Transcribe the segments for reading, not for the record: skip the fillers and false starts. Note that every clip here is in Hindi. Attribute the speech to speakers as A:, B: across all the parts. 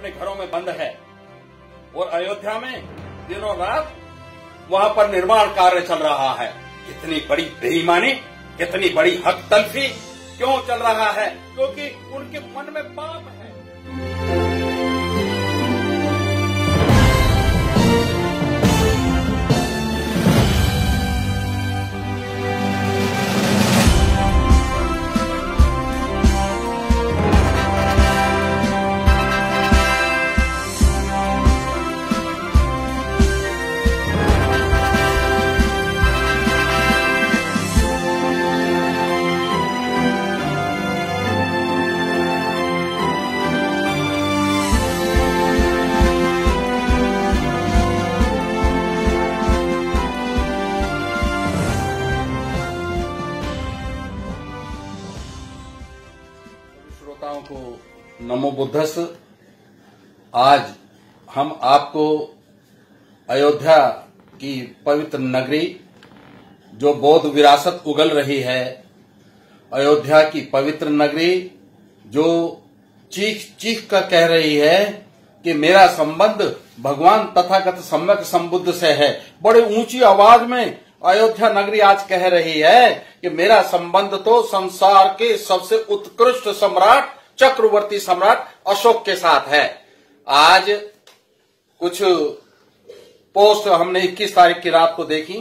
A: अपने घरों में बंद है और अयोध्या में दिनों रात वहां पर निर्माण कार्य चल रहा है। कितनी बड़ी बेईमानी, कितनी बड़ी हक तलफी क्यों चल रहा है? क्योंकि उनके मन में पाप है। श्रोताओं को नमो बुद्धस। आज हम आपको अयोध्या की पवित्र नगरी, जो बौद्ध विरासत उगल रही है, अयोध्या की पवित्र नगरी जो चीख चीख कर कह रही है कि मेरा संबंध भगवान तथागत सम्यक संबुद्ध से है। बड़ी ऊंची आवाज में अयोध्या नगरी आज कह रही है कि मेरा संबंध तो संसार के सबसे उत्कृष्ट सम्राट, चक्रवर्ती सम्राट अशोक के साथ है। आज कुछ पोस्ट हमने 21 तारीख की रात को देखी।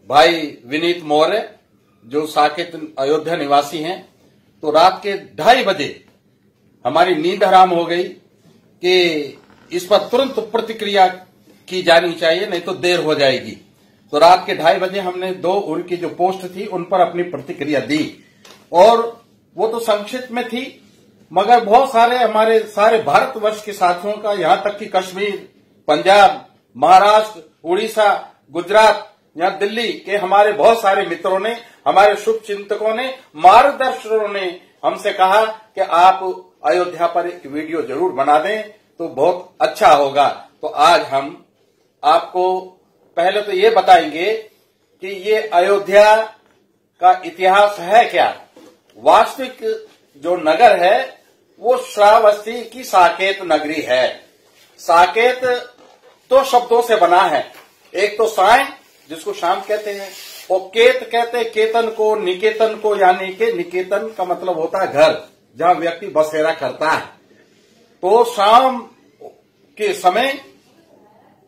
A: भाई विनीत मौर्य जो साकेत अयोध्या निवासी हैं, तो रात के 2:30 बजे हमारी नींद हराम हो गई कि इस पर तुरंत प्रतिक्रिया की जानी चाहिए, नहीं तो देर हो जाएगी। तो रात के 2:30 बजे हमने 2 उनकी जो पोस्ट थी उन पर अपनी प्रतिक्रिया दी, और वो तो संक्षिप्त में थी, मगर बहुत सारे हमारे सारे भारतवर्ष के साथियों का, यहां तक कि कश्मीर, पंजाब, महाराष्ट्र, उड़ीसा, गुजरात, यहाँ दिल्ली के हमारे बहुत सारे मित्रों ने, हमारे शुभ चिंतकों ने, मार्गदर्शकों ने हमसे कहा कि आप अयोध्या पर एक वीडियो जरूर बना दें तो बहुत अच्छा होगा। तो आज हम आपको पहले तो ये बताएंगे कि ये अयोध्या का इतिहास है क्या। वास्तविक जो नगर है वो श्रावस्ती की साकेत नगरी है। साकेत 2 शब्दों से बना है, एक तो साय जिसको शाम कहते हैं, और केत कहते हैं केतन को, निकेतन को, यानी कि निकेतन का मतलब होता है घर, जहां व्यक्ति बसेरा करता है। तो शाम के समय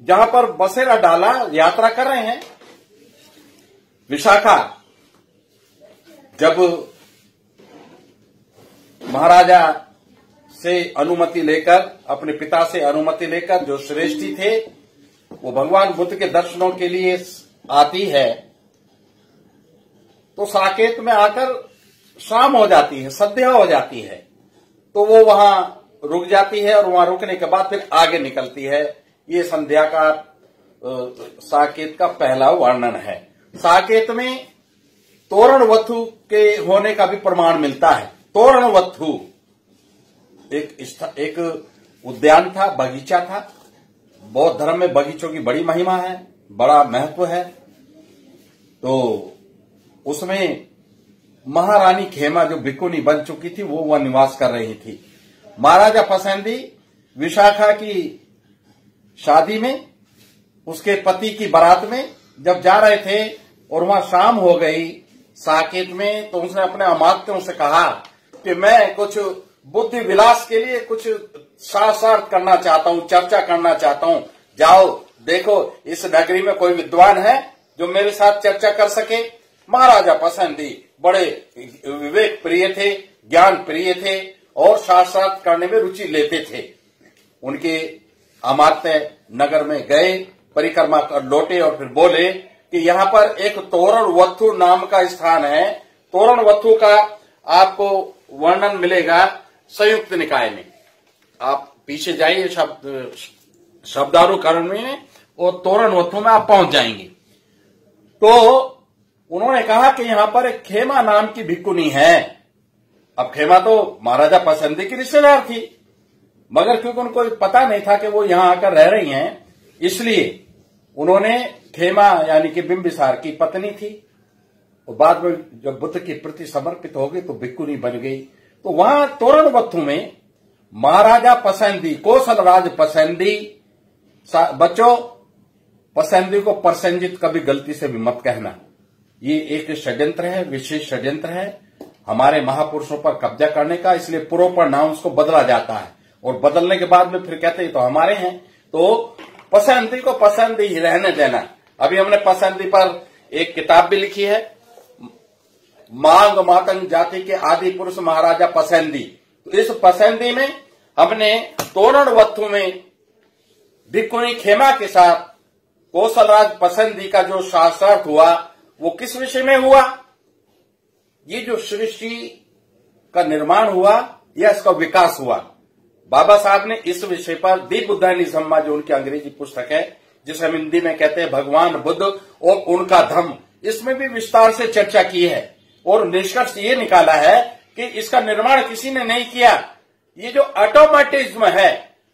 A: जहां पर बसेरा डाला, यात्रा कर रहे हैं। विशाखा जब महाराजा से अनुमति लेकर, अपने पिता से अनुमति लेकर, जो श्रेष्ठी थे, वो भगवान बुद्ध के दर्शनों के लिए आती है, तो साकेत में आकर शाम हो जाती है, संध्या हो जाती है। तो वो वहां रुक जाती है और वहां रुकने के बाद फिर आगे निकलती है। ये संध्या का साकेत का पहला वर्णन है। साकेत में तोरणवत्थु के होने का भी प्रमाण मिलता है। तोरणवत्थु एक उद्यान था, बगीचा था। बौद्ध धर्म में बगीचों की बड़ी महिमा है, बड़ा महत्व है। तो उसमें महारानी खेमा जो भिक्खुनी बन चुकी थी, वो वह निवास कर रही थी। महाराजा फसेंदी विशाखा की शादी में, उसके पति की बारात में जब जा रहे थे और वहां शाम हो गई साकेत में, तो उसने अपने अमात्यों से कहा कि मैं कुछ बुद्धि विलास के लिए कुछ शास्त्रार्थ करना चाहता हूं, चर्चा करना चाहता हूं। जाओ देखो इस नगरी में कोई विद्वान है जो मेरे साथ चर्चा कर सके। महाराजा फसेंदी बड़े विवेक प्रिय थे, ज्ञान प्रिय थे और शास्त्रार्थ करने में रुचि लेते थे। उनके अमात्य नगर में गए, परिक्रमा कर लौटे और फिर बोले कि यहाँ पर एक तोरणवत्थु नाम का स्थान है। तोरणवत्थु का आपको वर्णन मिलेगा संयुक्त निकाय में। आप पीछे जाइए शब्दानुकरण में, और तोरणवत्थु में आप पहुंच जाएंगे। तो उन्होंने कहा कि यहाँ पर एक खेमा नाम की भिक्खुनी है। अब खेमा तो महाराजा फसेंदी की रिश्तेदार थी, मगर क्योंकि उनको पता नहीं था कि वो यहां आकर रह रही हैं, इसलिए उन्होंने खेमा यानी कि बिंबिसार की पत्नी थी, और बाद में जब बुद्ध के प्रति समर्पित हो गई तो भिक्खुनी बन गई। तो वहां तोरणवत्थु में महाराजा पसंदी, कौशल राज पसंदी। बच्चों, पसंदी को परसंजित कभी गलती से भी मत कहना। ये एक षड्यंत्र है, विशेष षड्यंत्र है हमारे महापुरुषों पर कब्जा करने का, इसलिए प्रोपर नाउंस को बदला जाता है और बदलने के बाद में फिर कहते हैं तो हमारे हैं। तो पसंदी को पसंदी ही रहने देना। अभी हमने पसंदी पर एक किताब भी लिखी है, मांग मातंग जाति के आदि पुरुष महाराजा पसंदी। तो इस पसंदी में हमने तोरण वत्थु में भिक्खुनी खेमा के साथ कौशलराज पसंदी का जो शास्त्रार्थ हुआ वो किस विषय में हुआ? ये जो सृष्टि का निर्माण हुआ या इसका विकास हुआ, बाबा साहब ने इस विषय पर दी बुद्धानिज्म जो उनकी अंग्रेजी पुस्तक है, जिसे हम हिंदी में कहते हैं भगवान बुद्ध और उनका धम्म, इसमें भी विस्तार से चर्चा की है और निष्कर्ष ये निकाला है कि इसका निर्माण किसी ने नहीं किया। ये जो ऑटोमेटिज्म है,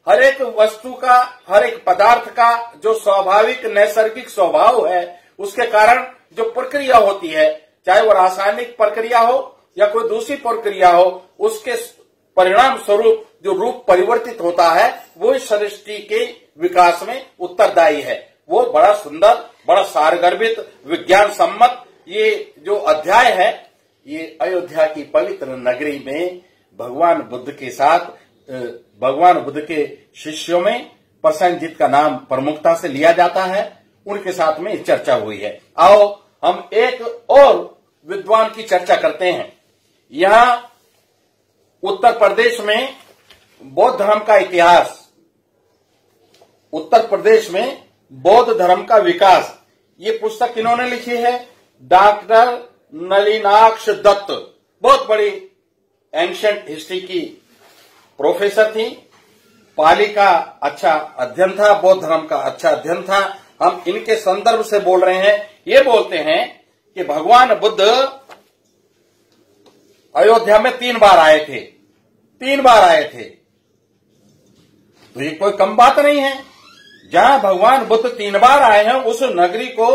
A: हर एक वस्तु का, हर एक पदार्थ का जो स्वाभाविक नैसर्गिक स्वभाव है, उसके कारण जो प्रक्रिया होती है, चाहे वो रासायनिक प्रक्रिया हो या कोई दूसरी प्रक्रिया हो, उसके परिणाम स्वरूप जो रूप परिवर्तित होता है वो इस सृष्टि के विकास में उत्तरदायी है। वो बड़ा सुंदर, बड़ा सारगर्भित, विज्ञान सम्मत ये जो अध्याय है, ये अयोध्या की पवित्र नगरी में भगवान बुद्ध के साथ, भगवान बुद्ध के शिष्यों में प्रसन्नजीत का नाम प्रमुखता से लिया जाता है, उनके साथ में चर्चा हुई है। आओ हम एक और विद्वान की चर्चा करते हैं। यहां उत्तर प्रदेश में बौद्ध धर्म का इतिहास, उत्तर प्रदेश में बौद्ध धर्म का विकास, ये पुस्तक किन्होंने लिखी है? डॉक्टर नलिनाक्ष दत्त, बहुत बड़ी एंशिएंट हिस्ट्री की प्रोफेसर थी। पाली का अच्छा अध्ययन था, बौद्ध धर्म का अच्छा अध्ययन था। हम इनके संदर्भ से बोल रहे हैं। ये बोलते हैं कि भगवान बुद्ध अयोध्या में 3 बार आए थे, 3 बार आए थे। तो ये कोई कम बात नहीं है। जहां भगवान बुद्ध 3 बार आए हैं, उस नगरी को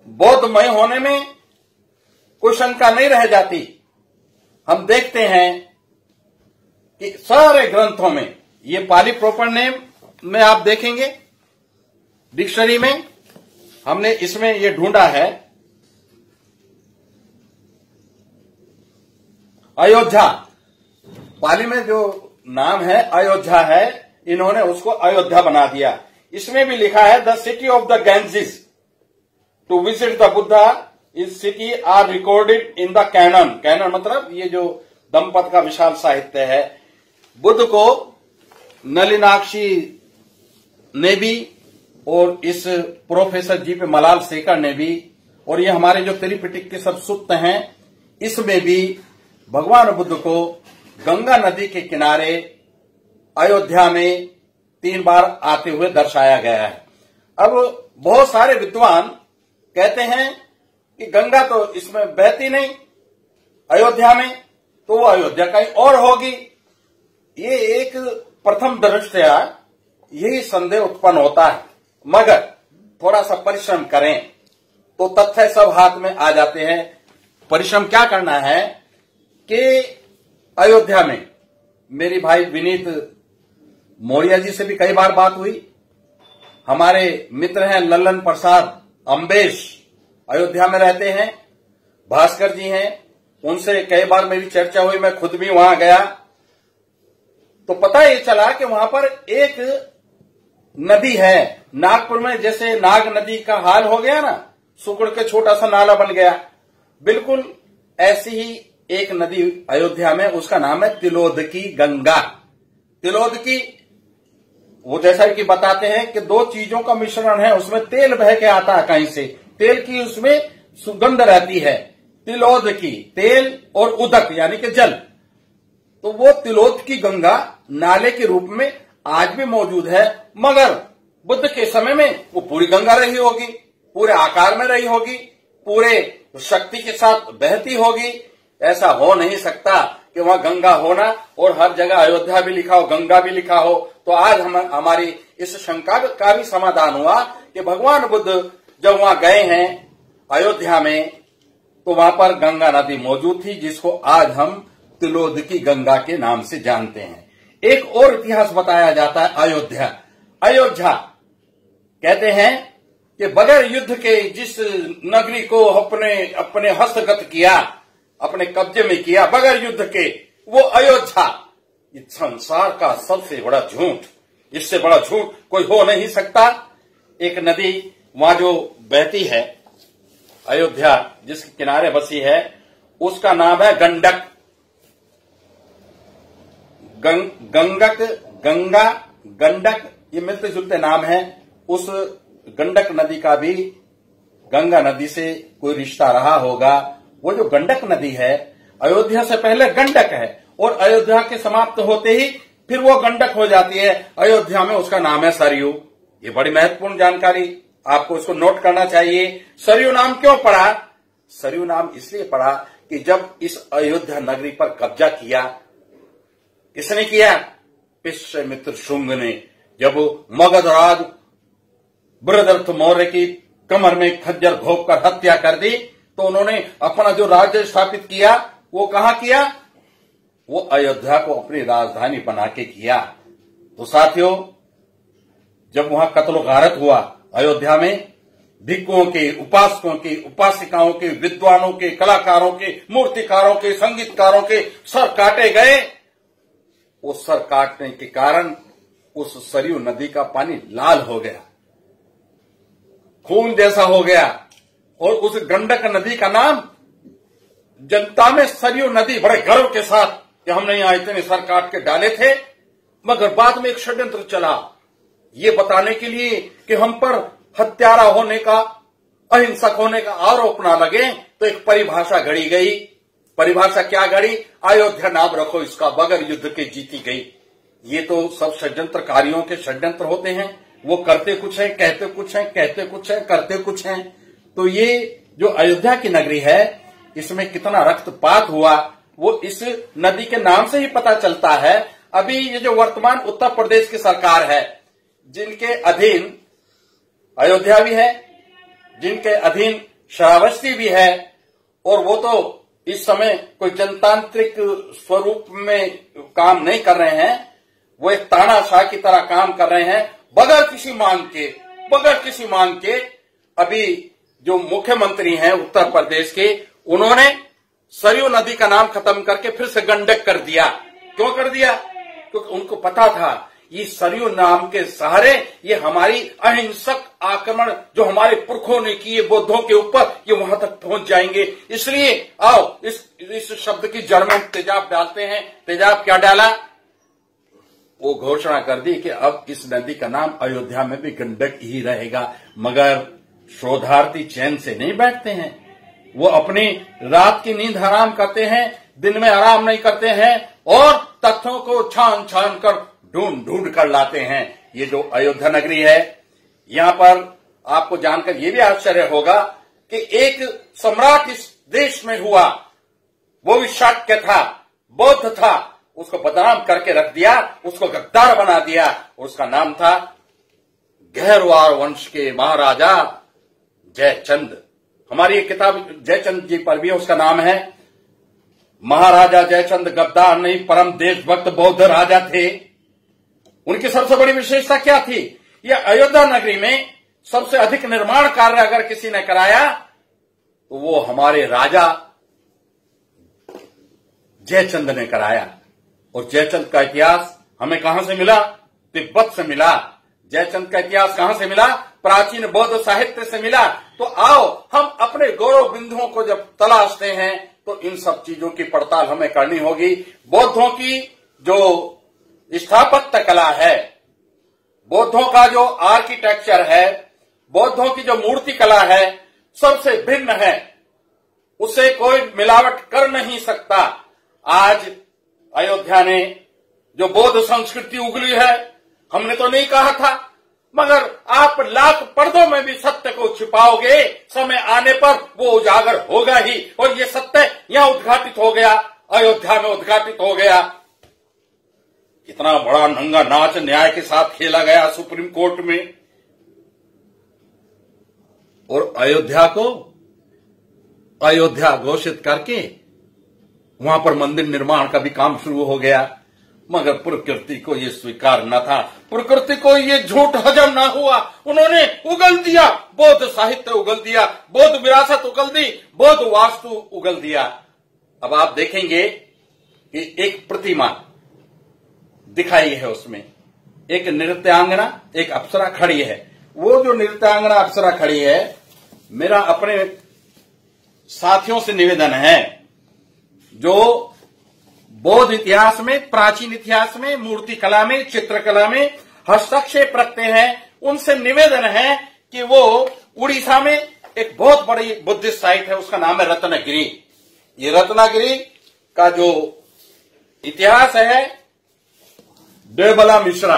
A: बौद्धमय होने में कोई शंका नहीं रह जाती। हम देखते हैं कि सारे ग्रंथों में, ये पाली प्रॉपर नेम में आप देखेंगे डिक्शनरी में, हमने इसमें ये ढूंढा है अयोध्या, पाली में जो नाम है अयोध्या है, इन्होंने उसको अयोध्या बना दिया। इसमें भी लिखा है the city of the Ganges to visit the Buddha is city are recorded in the canon. Canon मतलब ये जो दंपत का विशाल साहित्य है। बुद्ध को नलिनाक्षी ने भी और इस प्रोफेसर जी पे मलाल शेखर ने भी, और ये हमारे जो त्रिपिटक के सब सूक्त हैं, इसमें भी भगवान बुद्ध को गंगा नदी के किनारे अयोध्या में 3 बार आते हुए दर्शाया गया है। अब बहुत सारे विद्वान कहते हैं कि गंगा तो इसमें बहती नहीं अयोध्या में, तो वो अयोध्या कहीं और होगी। ये एक प्रथम दृष्टया यही संदेह उत्पन्न होता है, मगर थोड़ा सा परिश्रम करें तो तथ्य सब हाथ में आ जाते हैं। परिश्रम क्या करना है कि अयोध्या में मेरी भाई विनीत मौर्य जी से भी कई बार बात हुई। हमारे मित्र हैं लल्लन प्रसाद अम्बेश, अयोध्या में रहते हैं। भास्कर जी हैं, उनसे कई बार मेरी चर्चा हुई, मैं खुद भी वहां गया। तो पता ये चला कि वहां पर एक नदी है, नागपुर में जैसे नाग नदी का हाल हो गया ना, सुकड़ के छोटा सा नाला बन गया, बिल्कुल ऐसी ही एक नदी अयोध्या में, उसका नाम है तिलोदकी गंगा। तिलोदकी, वो जैसा कि बताते हैं कि 2 चीजों का मिश्रण है, उसमें तेल बह के आता है कहीं से, तेल की उसमें सुगंध रहती है। तिलोदकी तेल और उदक यानी कि जल, तो वो तिलोदकी गंगा नाले के रूप में आज भी मौजूद है। मगर बुद्ध के समय में वो पूरी गंगा रही होगी, पूरे आकार में रही होगी, पूरे शक्ति के साथ बहती होगी। ऐसा हो नहीं सकता कि वहां गंगा होना और हर जगह अयोध्या भी लिखा हो, गंगा भी लिखा हो। तो आज हमारी इस शंका का भी समाधान हुआ कि भगवान बुद्ध जब वहां गए हैं अयोध्या में, तो वहां पर गंगा नदी मौजूद थी, जिसको आज हम तिलोदकी गंगा के नाम से जानते हैं। एक और इतिहास बताया जाता है अयोध्या। अयोध्या कहते हैं कि बगैर युद्ध के जिस नगरी को अपने हस्तगत किया, अपने कब्जे में किया बगैर युद्ध के, वो अयोध्या। इस संसार का सबसे बड़ा झूठ, इससे बड़ा झूठ कोई हो नहीं सकता। एक नदी वहां जो बहती है, अयोध्या जिसके किनारे बसी है, उसका नाम है गंडक। गंगा, गंडक, ये मिलते जुलते नाम है। उस गंडक नदी का भी गंगा नदी से कोई रिश्ता रहा होगा। वो जो गंडक नदी है, अयोध्या से पहले गंडक है, और अयोध्या के समाप्त होते ही फिर वो गंडक हो जाती है। अयोध्या में उसका नाम है सरयू। ये बड़ी महत्वपूर्ण जानकारी, आपको इसको नोट करना चाहिए। सरयू नाम क्यों पड़ा? सरयू नाम इसलिए पड़ा कि जब इस अयोध्या नगरी पर कब्जा किया, किसने किया? पुष्यमित्र शुंग ने। जब मगध राज बृहदरथ मौर्य की कमर में खज्जर घोंपकर हत्या कर दी, तो उन्होंने अपना जो राज्य स्थापित किया वो कहां किया? वो अयोध्या को अपनी राजधानी बना के किया। तो साथियों, जब वहां कत्लो गारत हुआ अयोध्या में, भिक्षुओं के, उपासकों के, उपासिकाओं के, विद्वानों के, कलाकारों के, मूर्तिकारों के, संगीतकारों के सर काटे गए। उस सर काटने के कारण उस सरयू नदी का पानी लाल हो गया, खून जैसा हो गया, और उस गंडक नदी का नाम जनता में सरयू नदी, बड़े गर्व के साथ कि हमने यहां इतने सर काट के डाले थे। मगर बाद में एक षड्यंत्र चला, ये बताने के लिए कि हम पर हत्यारा होने का, अहिंसक होने का आरोप ना लगे, तो एक परिभाषा गढ़ी गई। परिभाषा क्या गढ़ी? अयोध्या नाम रखो इसका, बगैर युद्ध के जीती गई। ये तो सब षड्यंत्रकारियों के षड्यंत्र होते हैं। वो करते कुछ है, कहते कुछ है, कहते कुछ है, करते कुछ है। तो ये जो अयोध्या की नगरी है, इसमें कितना रक्तपात हुआ वो इस नदी के नाम से ही पता चलता है। अभी ये जो वर्तमान उत्तर प्रदेश की सरकार है, जिनके अधीन अयोध्या भी है, जिनके अधीन श्रावस्ती भी है, और वो तो इस समय कोई जनतांत्रिक स्वरूप में काम नहीं कर रहे हैं, वो एक तानाशाह की तरह काम कर रहे हैं, बगैर किसी मांग के। अभी जो मुख्यमंत्री हैं उत्तर प्रदेश के, उन्होंने सरयू नदी का नाम खत्म करके फिर से गंडक कर दिया। क्यों कर दिया? क्योंकि उनको पता था ये सरयू नाम के सहारे ये हमारी अहिंसक आक्रमण जो हमारे पुरखों ने किए बौद्धों के ऊपर, ये वहां तक पहुंच जाएंगे। इसलिए आओ इस शब्द की जड़ में तेजाब डालते हैं। तेजाब क्या डाला? वो घोषणा कर दी कि अब इस नदी का नाम अयोध्या में भी गंडक ही रहेगा। मगर शोधार्थी चैन से नहीं बैठते हैं, वो अपनी रात की नींद हराम करते हैं, दिन में आराम नहीं करते हैं, और तथ्यों को छान छान कर ढूंढ कर लाते हैं। ये जो अयोध्या नगरी है, यहां पर आपको जानकर यह भी आश्चर्य होगा कि एक सम्राट इस देश में हुआ, वो भी शाक्य था, बौद्ध था, उसको बदनाम करके रख दिया, उसको गद्दार बना दिया। उसका नाम था गहरवार वंश के महाराजा जयचंद। हमारी एक किताब जयचंद जी पर भी उसका नाम है। महाराजा जयचंद गद्दार नहीं, परम देशभक्त बौद्ध राजा थे। उनकी सबसे बड़ी विशेषता क्या थी? यह अयोध्या नगरी में सबसे अधिक निर्माण कार्य अगर किसी ने कराया तो वो हमारे राजा जयचंद ने कराया। और जयचंद का इतिहास हमें कहां से मिला? तिब्बत से मिला। जयचंद का इतिहास कहां से मिला? प्राचीन बौद्ध साहित्य से मिला। तो आओ हम अपने गौरव बिंदुओं को जब तलाशते हैं तो इन सब चीजों की पड़ताल हमें करनी होगी। बौद्धों की जो स्थापत्य कला है, बौद्धों का जो आर्किटेक्चर है, बौद्धों की जो मूर्ति कला है, सबसे भिन्न है, उसे कोई मिलावट कर नहीं सकता। आज अयोध्या ने जो बौद्ध संस्कृति उगली है, हमने तो नहीं कहा था, मगर आप लाख पर्दों में भी सत्य को छिपाओगे, समय आने पर वो उजागर होगा ही। और ये सत्य यहां उद्घाटित हो गया, अयोध्या में उद्घाटित हो गया। इतना बड़ा नंगा नाच न्याय के साथ खेला गया सुप्रीम कोर्ट में, और अयोध्या को अयोध्या घोषित करके वहां पर मंदिर निर्माण का भी काम शुरू हो गया। मगर प्रकृति को ये स्वीकार न था, प्रकृति को ये झूठ हजम ना हुआ। उन्होंने उगल दिया, बौद्ध साहित्य उगल दिया, बौद्ध विरासत उगल दी, बौद्ध वास्तु उगल दिया। अब आप देखेंगे कि एक प्रतिमा दिखाई है, उसमें एक नृत्यांगना, एक अप्सरा खड़ी है। वो जो नृत्यांगना अप्सरा खड़ी है, मेरा अपने साथियों से निवेदन है जो बौद्ध इतिहास में, प्राचीन इतिहास में, मूर्ति कला में, चित्रकला में हस्तक्षेप रखते हैं, उनसे निवेदन है कि वो उड़ीसा में एक बहुत बड़ी बुद्धिस्ट साइट है, उसका नाम है रत्नगिरी। ये रत्नगिरी का जो इतिहास है, देवला मिश्रा,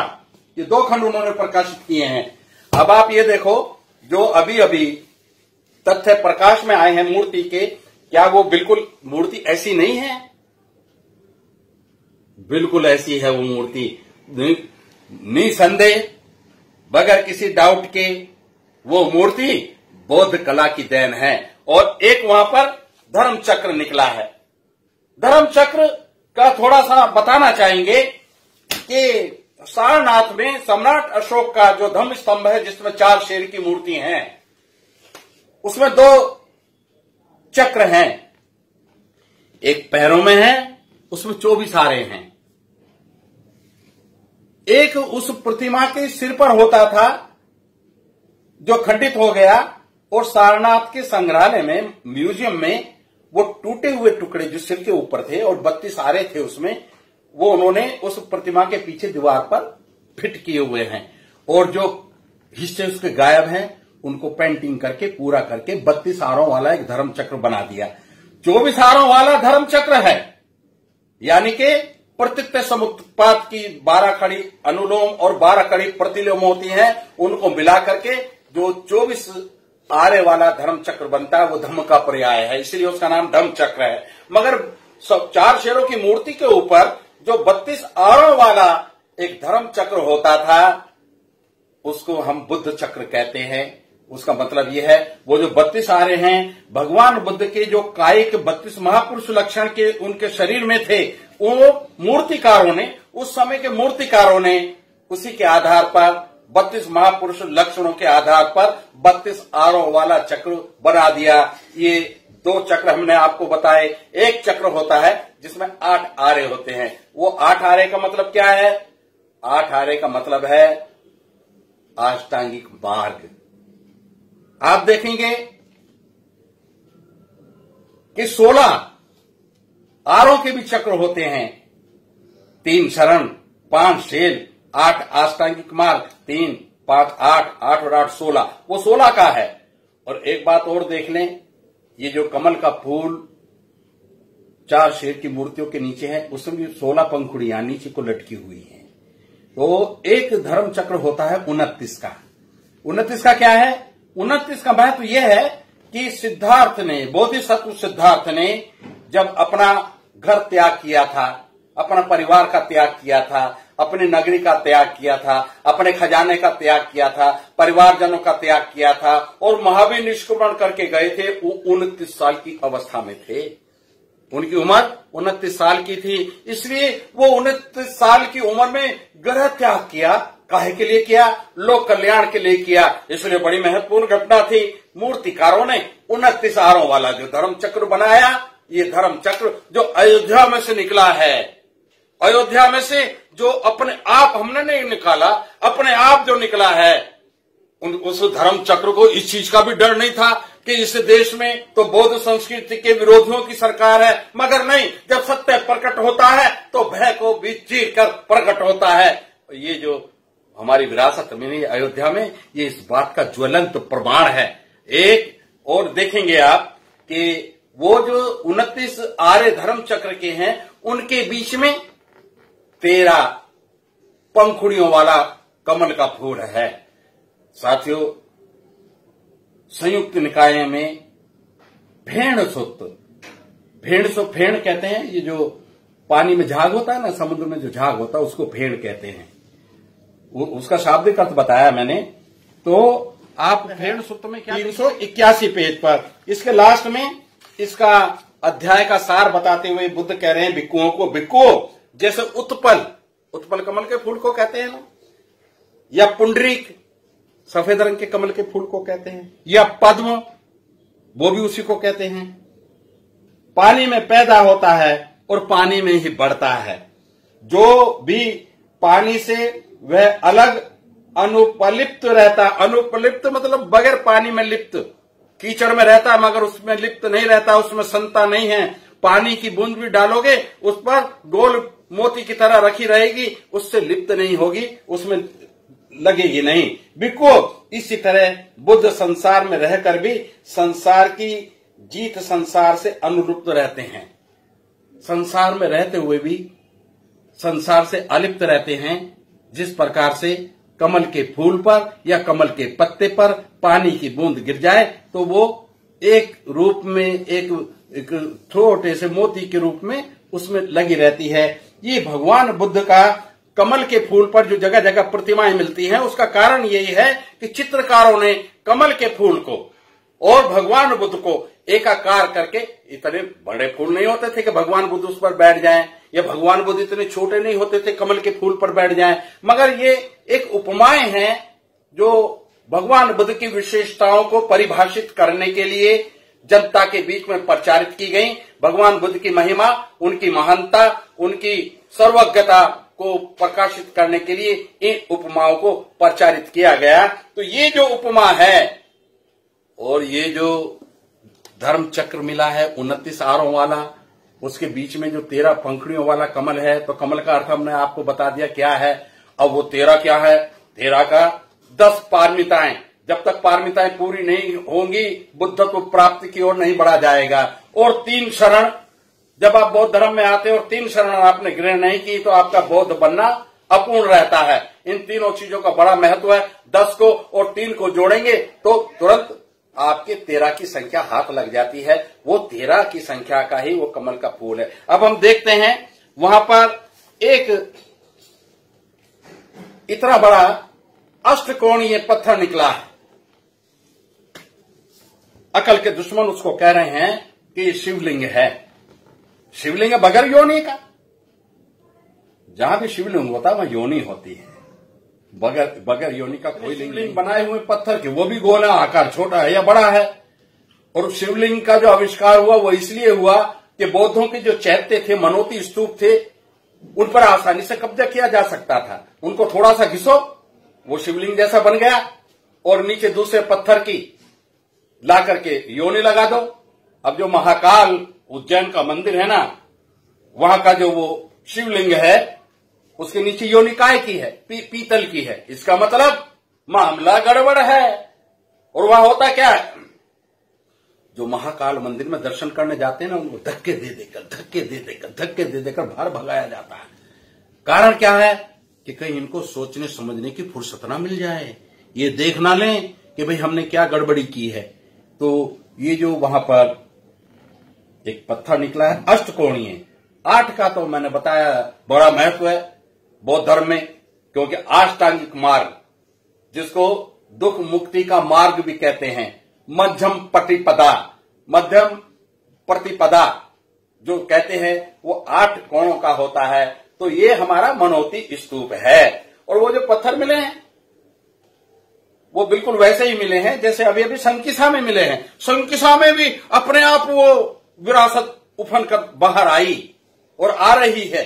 A: ये 2 खंड उन्होंने प्रकाशित किए हैं। अब आप ये देखो, जो अभी अभी तथ्य प्रकाश में आए हैं मूर्ति के, क्या वो बिल्कुल मूर्ति ऐसी नहीं है? बिल्कुल ऐसी है वो मूर्ति, निसंदेह, बगैर किसी डाउट के वो मूर्ति बौद्ध कला की देन है। और एक वहां पर धर्म चक्र निकला है। धर्म चक्र का थोड़ा सा बताना चाहेंगे कि सारनाथ में सम्राट अशोक का जो धम्म स्तंभ है, जिसमें 4 शेर की मूर्ति हैं, उसमें 2 चक्र हैं। एक पैरों में है, उसमें 24 आरे हैं। एक उस प्रतिमा के सिर पर होता था, जो खंडित हो गया, और सारनाथ के संग्रहालय में, म्यूजियम में, वो टूटे हुए टुकड़े जो सिर के ऊपर थे और 32 आरे थे उसमें, वो उन्होंने उस प्रतिमा के पीछे दीवार पर फिट किए हुए हैं। और जो हिस्से उसके गायब हैं, उनको पेंटिंग करके पूरा करके 32 आरों वाला एक धर्म चक्र बना दिया। 24 आरों वाला धर्म चक्र है, यानी कि प्रत्यक्ष समुत्पात की 12 कड़ी अनुलोम और 12 कड़ी प्रतिलोम होती हैं, उनको मिला करके जो 24 आरे वाला धर्म चक्र बनता है, वो धम्म का पर्याय है, इसलिए उसका नाम धम्म चक्र है। मगर 4 शेरों की मूर्ति के ऊपर जो 32 आरों वाला एक धर्म चक्र होता था, उसको हम बुद्ध चक्र कहते हैं। उसका मतलब यह है, वो जो 32 आरे हैं, भगवान बुद्ध के जो कायिक 32 महापुरुष लक्षण के उनके शरीर में थे, वो मूर्तिकारों ने, उस समय के मूर्तिकारों ने उसी के आधार पर 32 महापुरुष लक्षणों के आधार पर 32 आरों वाला चक्र बना दिया। ये 2 चक्र हमने आपको बताए। एक चक्र होता है जिसमें 8 आरे होते हैं। वो 8 आरे का मतलब क्या है? 8 आरे का मतलब है अष्टांगिक मार्ग। आप देखेंगे कि 16 आरों के भी चक्र होते हैं। 3 शरण, 5 शेल, 8 अष्टांगिक मार्ग, 3, 5, 8, 8 और 8 16। वो 16 का है। और एक बात और देख लें, ये जो कमल का फूल 4 शेर की मूर्तियों के नीचे है, उसमें भी 16 पंखुड़ियां नीचे को लटकी हुई हैं। तो एक धर्म चक्र होता है 29 का। 29 का क्या है? 29 का महत्व यह है कि सिद्धार्थ ने, बोधिसत्व सिद्धार्थ ने जब अपना घर त्याग किया था, अपना परिवार का त्याग किया था, अपनी नगरी का त्याग किया था, अपने खजाने का त्याग किया था, परिवारजनों का त्याग किया था और महावीर निष्क्रमण करके गए थे, वो 29 साल की अवस्था में थे। उनकी उम्र 29 साल की थी, इसलिए वो 29 साल की उम्र में ग्रह त्याग किया। काहे के लिए किया? लोक कल्याण के लिए किया। इसलिए बड़ी महत्वपूर्ण घटना थी। मूर्तिकारों ने 29 आरों वाला जो धर्म चक्र बनाया, ये धर्म चक्र जो अयोध्या में से निकला है, अयोध्या में से जो अपने आप हमने नहीं निकाला, अपने आप जो निकला है, उस धर्म चक्र को इस चीज का भी डर नहीं था कि इस देश में तो बौद्ध संस्कृति के विरोधियों की सरकार है। मगर नहीं, जब सत्य प्रकट होता है तो भय को भी चीर कर प्रकट होता है। ये जो हमारी विरासत में अयोध्या में, ये इस बात का ज्वलंत प्रमाण है। एक और देखेंगे आप कि वो जो 29 आर्य धर्म चक्र के हैं, उनके बीच में 13 पंखुड़ियों वाला कमल का फूल है। साथियों, संयुक्त निकाय में फेण कहते हैं। ये जो पानी में झाग होता है ना, समुद्र में जो झाग होता है, उसको फेण कहते हैं। उसका शाब्दिक अर्थ बताया मैंने। तो आप फेण सूत्र में क्या 381 पेज पर इसके लास्ट में इसका अध्याय का सार बताते हुए बुद्ध कह रहे हैं भिक्खुओं को, भिक्खुओं जैसे उत्पल कमल के फूल को कहते हैं ना, या पुंडरीक सफेद रंग के कमल के फूल को कहते हैं, या पद्म वो भी उसी को कहते हैं। पानी में पैदा होता है और पानी में ही बढ़ता है। जो भी पानी से वह अलग अनुपलिप्त रहता, अनुपलिप्त मतलब बगैर पानी में लिप्त, कीचड़ में रहता है मगर उसमें लिप्त नहीं रहता, उसमें संता नहीं है। पानी की बूंद भी डालोगे उस पर गोल मोती की तरह रखी रहेगी, उससे लिप्त नहीं होगी, उसमें लगेगी नहीं। बिको इसी तरह बुद्ध संसार में रहकर भी संसार की जीत संसार से अनुरूप रहते हैं, संसार में रहते हुए भी संसार से अलिप्त रहते हैं। जिस प्रकार से कमल के फूल पर या कमल के पत्ते पर पानी की बूंद गिर जाए तो वो एक रूप में एक छोटे से मोती के रूप में उसमें लगी रहती है। ये भगवान बुद्ध का कमल के फूल पर जो जगह जगह प्रतिमाएं मिलती हैं, उसका कारण यही है कि चित्रकारों ने कमल के फूल को और भगवान बुद्ध को एकाकार करके, इतने बड़े फूल नहीं होते थे कि भगवान बुद्ध उस पर बैठ जाएं, या भगवान बुद्ध इतने छोटे नहीं होते थे कमल के फूल पर बैठ जाएं, मगर ये एक उपमाएं हैं जो भगवान बुद्ध की विशेषताओं को परिभाषित करने के लिए जनता के बीच में प्रचारित की गई। भगवान बुद्ध की महिमा, उनकी महानता, उनकी सर्वज्ञता को प्रकाशित करने के लिए इन उपमाओं को प्रचारित किया गया। तो ये जो उपमा है और ये जो धर्म चक्र मिला है 29 आरों वाला, उसके बीच में जो 13 पंखुड़ियों वाला कमल है, तो कमल का अर्थ हमने आपको बता दिया क्या है। अब वो 13 क्या है, 13 का 10 पारमिताएं, जब तक पारमिताएं पूरी नहीं होंगी बुद्धत्व प्राप्ति की ओर नहीं बढ़ा जाएगा। और 3 शरण, जब आप बौद्ध धर्म में आते हो और 3 शरण आपने ग्रहण नहीं की तो आपका बौद्ध बनना अपूर्ण रहता है। इन तीनों चीजों का बड़ा महत्व है। 10 को और 3 को जोड़ेंगे तो तुरंत आपके 13 की संख्या हाथ लग जाती है। वो 13 की संख्या का ही वो कमल का फूल है। अब हम देखते हैं वहां पर एक इतना बड़ा अष्टकोणीय पत्थर निकला है। अकल के दुश्मन उसको कह रहे हैं कि ये शिवलिंग है। शिवलिंग है बगैर योनि का। जहां भी शिवलिंग होता है वहां योनि होती है, बगैर योनि का कोई लिंग बनाए हुए पत्थर के, वो भी गोल है, आकार छोटा है या बड़ा है। और शिवलिंग का जो आविष्कार हुआ वो इसलिए हुआ कि बौद्धों के जो चैत्य थे, मनोती स्तूप थे, उन पर आसानी से कब्जा किया जा सकता था। उनको थोड़ा सा घिसो, वो शिवलिंग जैसा बन गया, और नीचे दूसरे पत्थर की ला करके योनि लगा दो। अब जो महाकाल उज्जैन का मंदिर है ना, वहां का जो वो शिवलिंग है उसके नीचे योनि काय की है, पीतल की है। इसका मतलब मामला गड़बड़ है। और वहां होता क्या है, जो महाकाल मंदिर में दर्शन करने जाते हैं ना, उनको धक्के दे देकर बाहर भगाया जाता है। कारण क्या है कि कहीं इनको सोचने समझने की फुर्सत ना मिल जाए, ये देख ना लें कि भाई हमने क्या गड़बड़ी की है। तो ये जो वहां पर एक पत्थर निकला है अष्टकोणीय, 8 का तो मैंने बताया बड़ा महत्व है बौद्ध धर्म में, क्योंकि अष्टांगिक मार्ग, जिसको दुख मुक्ति का मार्ग भी कहते हैं, मध्यम प्रतिपदा जो कहते हैं, वो 8 कोणों का होता है। तो ये हमारा मनोती स्तूप है। और वो जो पत्थर मिले हैं वो बिल्कुल वैसे ही मिले हैं जैसे अभी अभी संकिसा में मिले हैं। संकिसा में भी अपने आप वो विरासत उफन कर बाहर आई और आ रही है।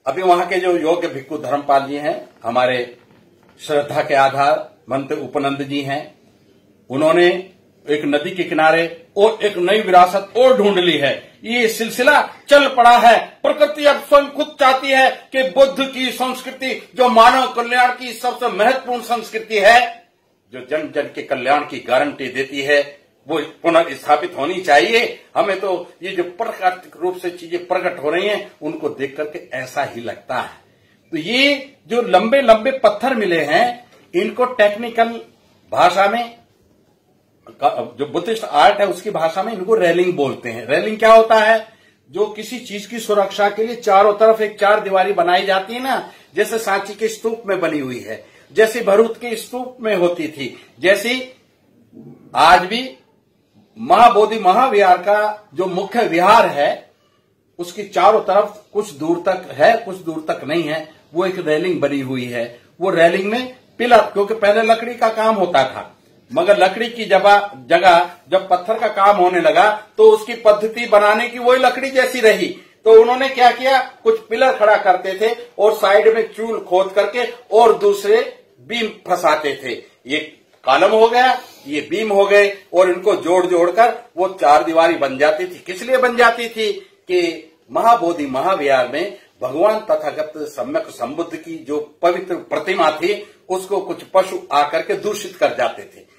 A: अभी वहां के जो योग्य भिक्खु धर्मपाल जी हैं, हमारे श्रद्धा के आधार महंत उपनंद जी हैं, उन्होंने एक नदी के किनारे और एक नई विरासत और ढूंढ ली है। ये सिलसिला चल पड़ा है। प्रकृति अब स्वयं खुद चाहती है कि बुद्ध की संस्कृति, जो मानव कल्याण की सबसे महत्वपूर्ण संस्कृति है, जो जन जन के कल्याण की गारंटी देती है, वो पुनर्स्थापित होनी चाहिए। हमें तो ये जो प्राकृतिक रूप से चीजें प्रकट हो रही हैं, उनको देख करके ऐसा ही लगता है। तो ये जो लंबे लंबे पत्थर मिले हैं, इनको टेक्निकल भाषा में, जो बुद्धिस्ट आर्ट है उसकी भाषा में, इनको रेलिंग बोलते हैं। रेलिंग क्या होता है, जो किसी चीज की सुरक्षा के लिए चारों तरफ एक 4 दीवारी बनाई जाती है ना, जैसे सांची के स्तूप में बनी हुई है, जैसे भरूच के स्तूप में होती थी, जैसी आज भी महाबोधि महाविहार का जो मुख्य विहार है उसकी चारों तरफ कुछ दूर तक है, कुछ दूर तक नहीं है, वो एक रेलिंग बनी हुई है। वो रेलिंग में पिलर, क्योंकि पहले लकड़ी का काम होता था, मगर लकड़ी की जगह जब पत्थर का काम होने लगा तो उसकी पद्धति बनाने की वही लकड़ी जैसी रही। तो उन्होंने क्या किया, कुछ पिलर खड़ा करते थे और साइड में चूल खोद करके और दूसरे बीम फंसाते थे। ये कॉलम हो गया, ये बीम हो गए, और इनको जोड़ जोड़कर वो चार दीवारी बन जाती थी। किस लिए बन जाती थी कि महाबोधि महाविहार में भगवान तथागत सम्यक संबुद्ध की जो पवित्र प्रतिमा थी उसको कुछ पशु आकर के दूषित कर जाते थे।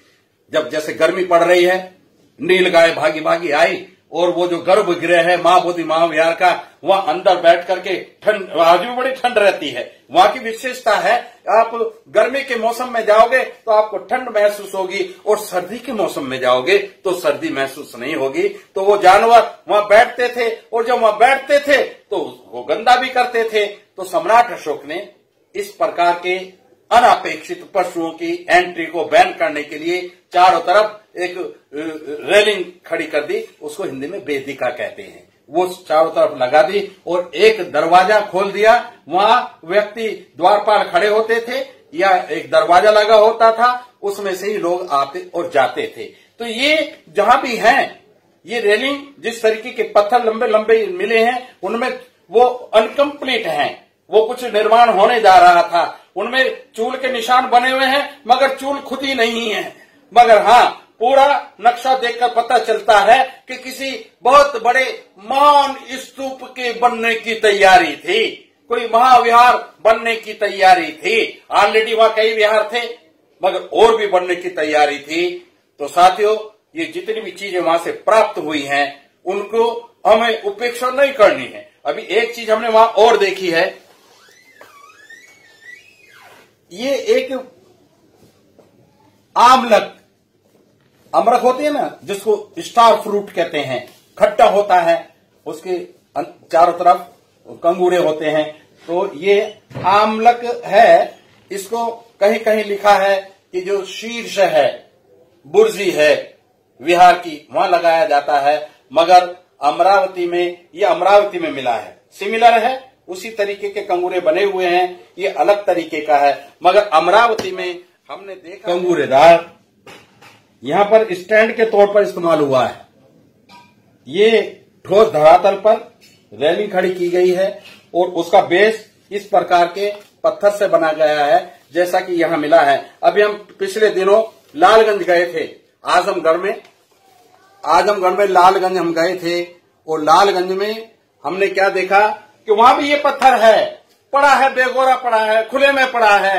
A: जब जैसे गर्मी पड़ रही है, नील गाय भागी भागी आई और वो जो गर्भगृह है महाबोधि महाविहार का, वहां अंदर बैठ करके ठंड, आज भी बड़ी ठंड रहती है। वहां की विशेषता है, आप गर्मी के मौसम में जाओगे तो आपको ठंड महसूस होगी और सर्दी के मौसम में जाओगे तो सर्दी महसूस नहीं होगी। तो वो जानवर वहां बैठते थे और जब वहां बैठते थे तो वो गंदा भी करते थे। तो सम्राट अशोक ने इस प्रकार के अनापेक्षित पशुओं की एंट्री को बैन करने के लिए चारों तरफ एक रेलिंग खड़ी कर दी, उसको हिंदी में वेदिका कहते हैं। वो चारों तरफ लगा दी और एक दरवाजा खोल दिया। वहां व्यक्ति द्वारपाल खड़े होते थे या एक दरवाजा लगा होता था, उसमें से ही लोग आते और जाते थे। तो ये जहां भी हैं, ये रेलिंग जिस तरीके के पत्थर लंबे लंबे मिले हैं उनमें वो अनकम्प्लीट हैं, वो कुछ निर्माण होने जा रहा था। उनमें चूल के निशान बने हुए हैं मगर चूल खुद ही नहीं है। मगर हाँ, पूरा नक्शा देखकर पता चलता है कि किसी बहुत बड़े मान स्तूप के बनने की तैयारी थी, कोई महाविहार बनने की तैयारी थी। ऑलरेडी वहां कई विहार थे मगर और भी बनने की तैयारी थी। तो साथियों, ये जितनी भी चीजें वहां से प्राप्त हुई हैं उनको हमें उपेक्षा नहीं करनी है। अभी एक चीज हमने वहां और देखी है, ये एक आमलक, अमरख होती है ना जिसको स्टार फ्रूट कहते हैं, खट्टा होता है, उसके चारों तरफ कंगूरे होते हैं। तो ये आमलक है। इसको कहीं कहीं लिखा है कि जो शीर्ष है, बुर्जी है विहार की, वहां लगाया जाता है। मगर अमरावती में, ये अमरावती में मिला है, सिमिलर है, उसी तरीके के कंगूरे बने हुए हैं, ये अलग तरीके का है। मगर अमरावती में हमने देखा कंगूरेदार यहां पर स्टैंड के तौर पर इस्तेमाल हुआ है। ये ठोस धरातल पर रेलिंग खड़ी की गई है और उसका बेस इस प्रकार के पत्थर से बना गया है जैसा कि यहां मिला है। अभी हम पिछले दिनों लालगंज गए थे, आजमगढ़ में लालगंज हम गए थे और लालगंज में हमने क्या देखा कि वहां भी ये पत्थर है, पड़ा है, बेगोरा पड़ा है, खुले में पड़ा है।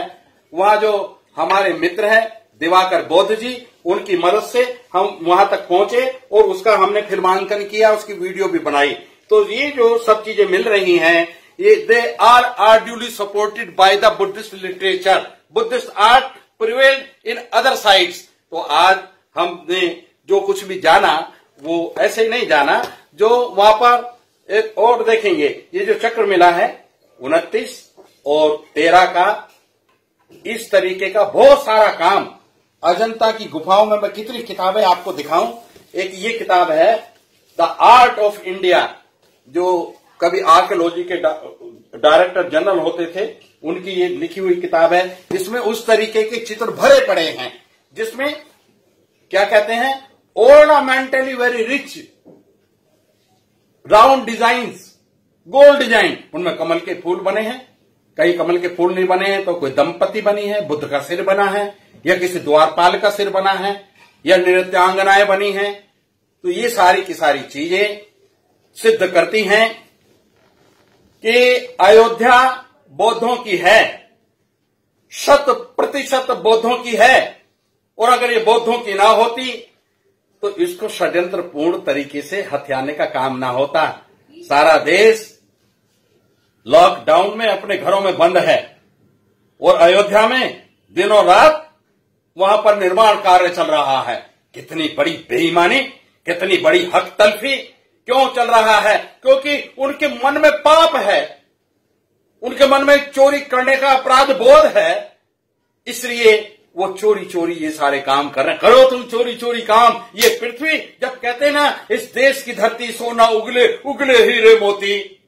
A: वहां जो हमारे मित्र हैं दिवाकर बौद्ध जी, उनकी मदद से हम वहां तक पहुंचे और उसका हमने फिल्मांकन किया, उसकी वीडियो भी बनाई। तो ये जो सब चीजें मिल रही हैं, ये they are duly supported by the Buddhist literature, Buddhist art prevailed in other sides. तो आज हमने जो कुछ भी जाना वो ऐसे ही नहीं जाना, जो वहां पर एक और देखेंगे, ये जो चक्र मिला है 29 और 13 का, इस तरीके का बहुत सारा काम अजंता की गुफाओं में। मैं कितनी किताबें आपको दिखाऊं। एक ये किताब है द आर्ट ऑफ इंडिया, जो कभी आर्कियोलॉजी के डायरेक्टर जनरल होते थे, उनकी ये लिखी हुई किताब है। इसमें उस तरीके के चित्र भरे पड़े हैं जिसमें क्या कहते हैं, ऑर्नामेंटली वेरी रिच राउंड डिजाइन्स, गोल डिजाइन, उनमें कमल के फूल बने हैं, कई कमल के फूल नहीं बने हैं तो कोई दंपति बनी है, बुद्ध का सिर बना है या किसी द्वारपाल का सिर बना है या नृत्यांगनाएं बनी हैं। तो ये सारी की सारी चीजें सिद्ध करती हैं कि अयोध्या बौद्धों की है, 100% बौद्धों की है। और अगर ये बौद्धों की ना होती तो इसको षड्यंत्रपूर्ण तरीके से हथियाने का काम ना होता। सारा देश लॉकडाउन में अपने घरों में बंद है और अयोध्या में दिनों रात वहां पर निर्माण कार्य चल रहा है। कितनी बड़ी बेईमानी, कितनी बड़ी हक तलफी क्यों चल रहा है? क्योंकि उनके मन में पाप है, उनके मन में चोरी करने का अपराध बोध है, इसलिए वो चोरी चोरी ये सारे काम कर रहे हैं। करो तुम चोरी चोरी काम। ये पृथ्वी जब कहते ना इस देश की धरती सोना उगले उगले हीरे मोती,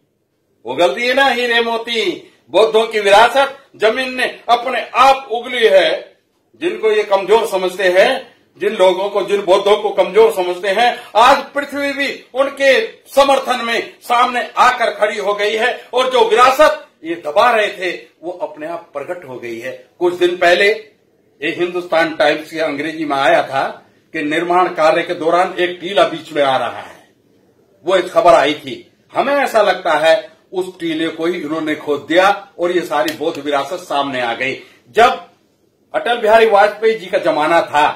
A: उगल दिए ना हीरे मोती। बौद्धों की विरासत जमीन ने अपने आप उगली है। जिनको ये कमजोर समझते हैं, जिन लोगों को, जिन बौद्धों को कमजोर समझते हैं, आज पृथ्वी भी उनके समर्थन में सामने आकर खड़ी हो गई है और जो विरासत ये दबा रहे थे वो अपने आप प्रकट हो गई है। कुछ दिन पहले एक हिंदुस्तान टाइम्स के अंग्रेजी में आया था कि निर्माण कार्य के दौरान एक टीला बीच में आ रहा है। वो एक खबर आई थी। हमें ऐसा लगता है उस टीले को ही इन्होंने खोद दिया और ये सारी बौद्ध विरासत सामने आ गई। जब अटल बिहारी वाजपेयी जी का जमाना था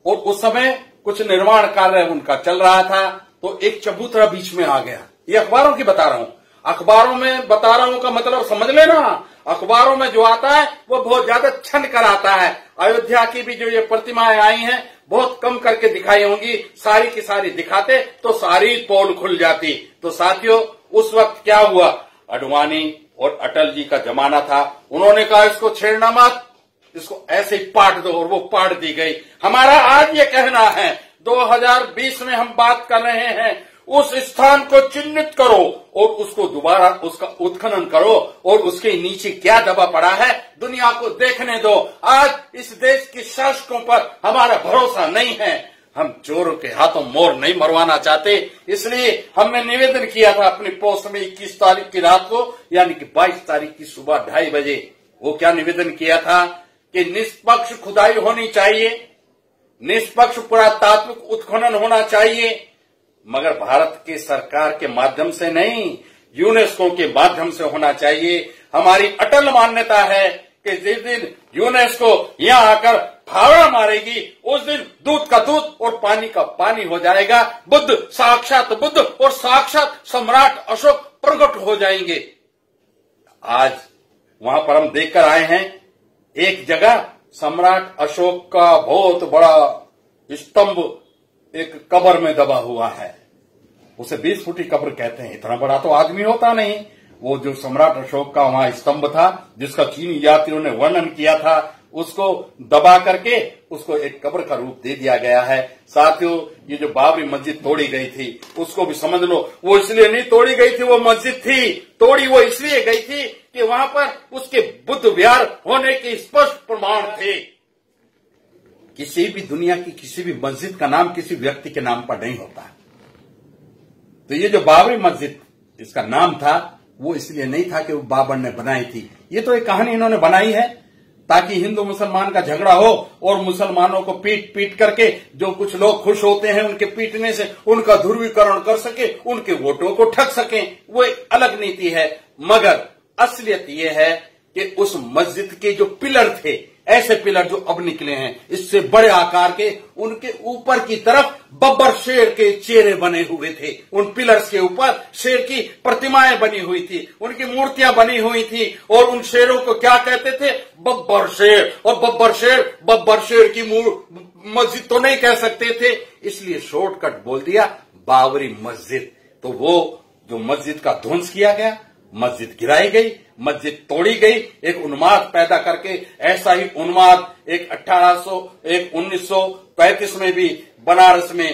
A: और उस समय कुछ निर्माण कार्य उनका चल रहा था तो एक चबूतरा बीच में आ गया। ये अखबारों की बता रहा हूं, अखबारों में बता रहा हूं का मतलब समझ लेना। अखबारों में जो आता है वो बहुत ज्यादा छन कर आता है। अयोध्या की भी जो ये प्रतिमाएं आई हैं बहुत कम करके दिखाई होंगी, सारी की सारी दिखाते तो सारी पोल खुल जाती। तो साथियों उस वक्त क्या हुआ, आडवाणी और अटल जी का जमाना था। उन्होंने कहा इसको छेड़ना मत, इसको ऐसे ही पाट दो और वो पाट दी गई। हमारा आज ये कहना है 2020 में हम बात कर रहे हैं, उस स्थान को चिन्हित करो और उसको दोबारा उसका उत्खनन करो और उसके नीचे क्या दबा पड़ा है दुनिया को देखने दो। आज इस देश के शासकों पर हमारा भरोसा नहीं है। हम चोरों के हाथों मोर नहीं मरवाना चाहते, इसलिए हमने निवेदन किया था अपनी पोस्ट में 21 तारीख की रात को, यानी कि 22 तारीख की सुबह 2:30 बजे। वो क्या निवेदन किया था कि निष्पक्ष खुदाई होनी चाहिए, निष्पक्ष पुरातात्विक उत्खनन होना चाहिए, मगर भारत की सरकार के माध्यम से नहीं, यूनेस्को के माध्यम से होना चाहिए। हमारी अटल मान्यता है कि जिस दिन यूनेस्को यहाँ आकर फावड़ा मारेगी उस दिन दूध का दूध और पानी का पानी हो जाएगा। बुद्ध साक्षात बुद्ध और साक्षात सम्राट अशोक प्रकट हो जाएंगे। आज वहां पर हम देखकर आए हैं एक जगह सम्राट अशोक का बहुत बड़ा स्तंभ एक कब्र में दबा हुआ है। उसे 20 फुटी कब्र कहते हैं। इतना बड़ा तो आदमी होता नहीं। वो जो सम्राट अशोक का वहां स्तंभ था जिसका चीनी यात्रियों ने वर्णन किया था, उसको दबा करके उसको एक कब्र का रूप दे दिया गया है। साथियों ये जो बाबरी मस्जिद तोड़ी गई थी उसको भी समझ लो, वो इसलिए नहीं तोड़ी गई थी, वो मस्जिद थी, तोड़ी वो इसलिए गई थी कि वहां पर उसके बुद्ध विहार होने के स्पष्ट प्रमाण थे। किसी भी दुनिया की किसी भी मस्जिद का नाम किसी व्यक्ति के नाम पर नहीं होता। तो ये जो बाबरी मस्जिद इसका नाम था वो इसलिए नहीं था कि वो बाबर ने बनाई थी। ये तो एक कहानी इन्होंने बनाई है ताकि हिंदू मुसलमान का झगड़ा हो और मुसलमानों को पीट पीट करके जो कुछ लोग खुश होते हैं उनके पीटने से उनका ध्रुवीकरण कर सके, उनके वोटों को ठग सके। वो एक अलग नीति है। मगर असलियत ये है कि उस मस्जिद के जो पिलर थे, ऐसे पिलर जो अब निकले हैं इससे बड़े आकार के, उनके ऊपर की तरफ बब्बर शेर के चेहरे बने हुए थे। उन पिलर्स के ऊपर शेर की प्रतिमाएं बनी हुई थी, उनकी मूर्तियां बनी हुई थी और उन शेरों को क्या कहते थे, बब्बर शेर। और बब्बर शेर की मस्जिद तो नहीं कह सकते थे, इसलिए शॉर्टकट बोल दिया बाबरी मस्जिद। तो वो जो मस्जिद का ध्वंस किया गया, मस्जिद गिराई गई, मस्जिद तोड़ी गई, एक उन्माद पैदा करके। ऐसा ही उन्माद एक 1935 में भी बनारस में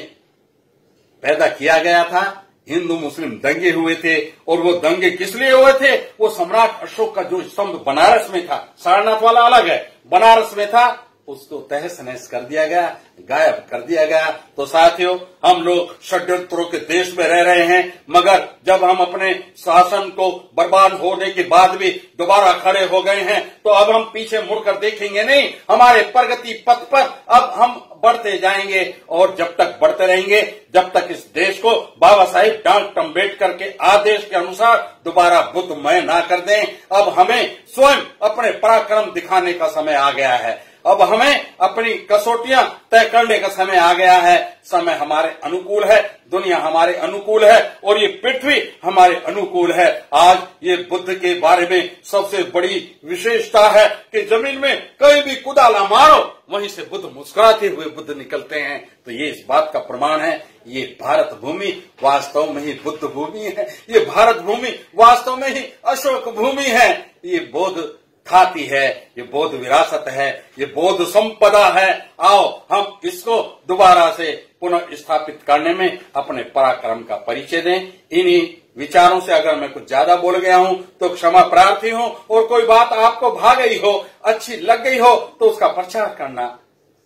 A: पैदा किया गया था। हिंदू मुस्लिम दंगे हुए थे और वो दंगे किस लिए हुए थे, वो सम्राट अशोक का जो स्तंभ बनारस में था, सारनाथ वाला अलग है, बनारस में था, उसको तहस नहस कर दिया गया, गायब कर दिया गया। तो साथियों हम लोग षड्यंत्रों के देश में रह रहे हैं, मगर जब हम अपने शासन को बर्बाद होने के बाद भी दोबारा खड़े हो गए हैं तो अब हम पीछे मुड़कर देखेंगे नहीं। हमारे प्रगति पथ पर अब हम बढ़ते जाएंगे और जब तक बढ़ते रहेंगे, जब तक इस देश को बाबा साहेब डॉक्टर अम्बेडकर के आदेश के अनुसार दोबारा बुद्धमय ना कर दें। अब हमें स्वयं अपने पराक्रम दिखाने का समय आ गया है। अब हमें अपनी कसौटियां तय करने का समय आ गया है। समय हमारे अनुकूल है, दुनिया हमारे अनुकूल है और ये पृथ्वी हमारे अनुकूल है। आज ये बुद्ध के बारे में सबसे बड़ी विशेषता है कि जमीन में कहीं भी कुदाला मारो वहीं से बुद्ध मुस्कुराते हुए बुद्ध निकलते हैं। तो ये इस बात का प्रमाण है, ये भारत भूमि वास्तव में ही बुद्ध भूमि है, ये भारत भूमि वास्तव में ही अशोक भूमि है। ये बौद्ध खाती है, ये बौद्ध विरासत है, ये बौद्ध संपदा है। आओ हम इसको दोबारा से पुनः स्थापित करने में अपने पराक्रम का परिचय दें। इन्हीं विचारों से अगर मैं कुछ ज्यादा बोल गया हूं तो क्षमा प्रार्थी हूं, और कोई बात आपको भा गई हो, अच्छी लग गई हो तो उसका प्रचार करना।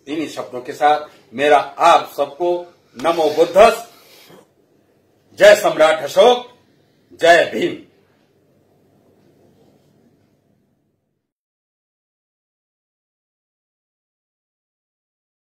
A: इन्हीं शब्दों के साथ मेरा आप सबको नमो बुद्धस, जय सम्राट अशोक, जय भीम।